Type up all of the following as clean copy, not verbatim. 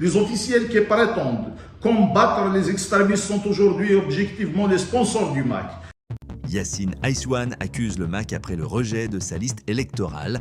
Les officiels qui prétendent combattre les extrémistes sont aujourd'hui objectivement les sponsors du MAC. Yassine Aïsouane accuse le MAC après le rejet de sa liste électorale,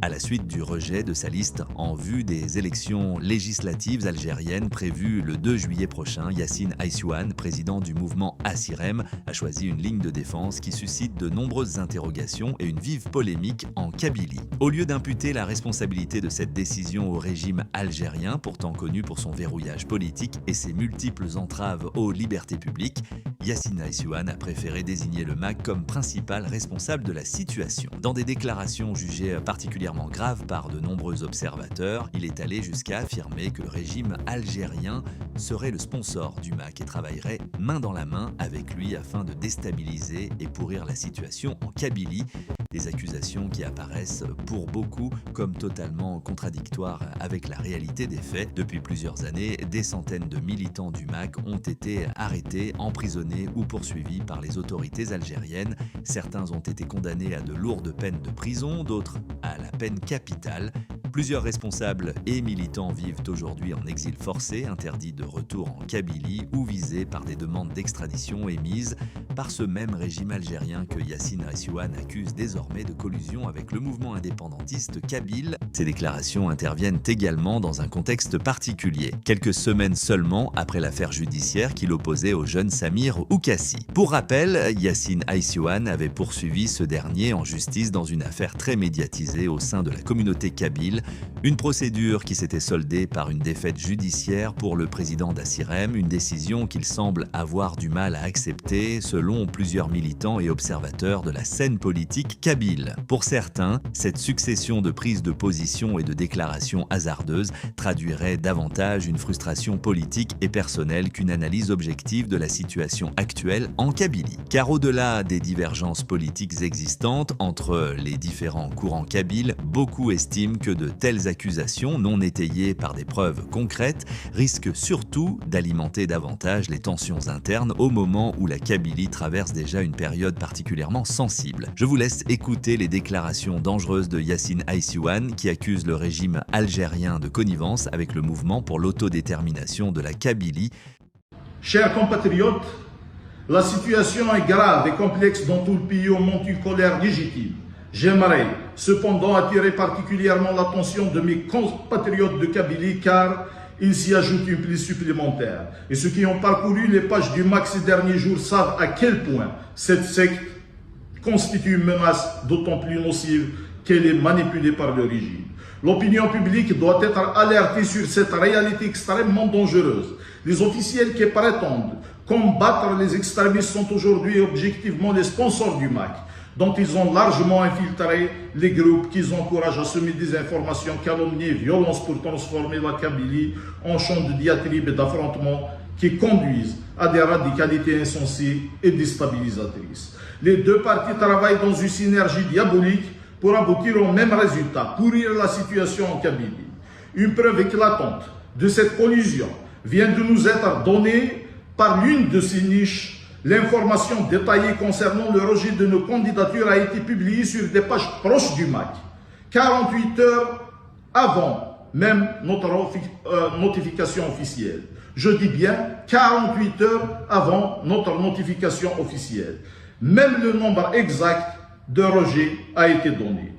à la suite du rejet de sa liste en vue des élections législatives algériennes prévues le 2 juillet prochain. Yassine Aïsouane, président du mouvement Assirem, a choisi une ligne de défense qui suscite de nombreuses interrogations et une vive polémique en Kabylie. Au lieu d'imputer la responsabilité de cette décision au régime algérien, pourtant connu pour son verrouillage politique et ses multiples entraves aux libertés publiques, Yassine Aïsouane a préféré désigner le MAC comme principal responsable de la situation. Dans des déclarations jugées particulièrement graves par de nombreux observateurs, il est allé jusqu'à affirmer que le régime algérien serait le sponsor du MAC et travaillerait main dans la main avec lui afin de déstabiliser et pourrir la situation en Kabylie. Des accusations qui apparaissent pour beaucoup comme totalement contradictoires avec la réalité des faits. Depuis plusieurs années, des centaines de militants du MAC ont été arrêtés, emprisonnés ou poursuivis par les autorités algériennes. Certains ont été condamnés à de lourdes peines de prison, d'autres à la peine capitale. Plusieurs responsables et militants vivent aujourd'hui en exil forcé, interdits de retour en Kabylie ou visés par des demandes d'extradition émises par ce même régime algérien que Yassine Aïsouane accuse désormais de collusion avec le mouvement indépendantiste kabyle. Ces déclarations interviennent également dans un contexte particulier, quelques semaines seulement après l'affaire judiciaire qui l'opposait au jeune Samir Oukassi. Pour rappel, Yassine Aïsouane avait poursuivi ce dernier en justice dans une affaire très médiatisée au sein de la communauté kabyle, une procédure qui s'était soldée par une défaite judiciaire pour le président d'Assirem, une décision qu'il semble avoir du mal à accepter selon plusieurs militants et observateurs de la scène politique kabyle. Pour certains, cette succession de prises de position et de déclarations hasardeuses traduirait davantage une frustration politique et personnelle qu'une analyse objective de la situation actuelle en Kabylie. Car au-delà des divergences politiques existantes entre les différents courants kabyles, beaucoup estiment que de telles accusations non étayées par des preuves concrètes risquent surtout d'alimenter davantage les tensions internes au moment où la Kabylie traverse déjà une période particulièrement sensible. Je vous laisse écouter les déclarations dangereuses de Yassine Aïsouane qui accuse le régime algérien de connivence avec le mouvement pour l'autodétermination de la Kabylie. Chers compatriotes, la situation est grave et complexe dans tout le pays où monte une colère légitime. J'aimerais cependant attirer particulièrement l'attention de mes compatriotes de Kabylie car il s'y ajoute une prise supplémentaire. Et ceux qui ont parcouru les pages du MAC ces derniers jours savent à quel point cette secte constitue une menace d'autant plus nocive qu'elle est manipulée par le régime. L'opinion publique doit être alertée sur cette réalité extrêmement dangereuse. Les officiels qui prétendent combattre les extrémistes sont aujourd'hui objectivement les sponsors du MAC, dont ils ont largement infiltré les groupes qu'ils encouragent à semer des informations, calomnies, violences pour transformer la Kabylie en champ de diatribe et d'affrontement qui conduisent à des radicalités insensées et déstabilisatrices. Les deux partis travaillent dans une synergie diabolique pour aboutir au même résultat, pourrir la situation en Kabylie. Une preuve éclatante de cette collusion vient de nous être donnée par l'une de ces niches. L'information détaillée concernant le rejet de nos candidatures a été publiée sur des pages proches du MAC, 48 heures avant même notre notification officielle. Je dis bien 48 heures avant notre notification officielle. Même le nombre exact de rejets a été donné.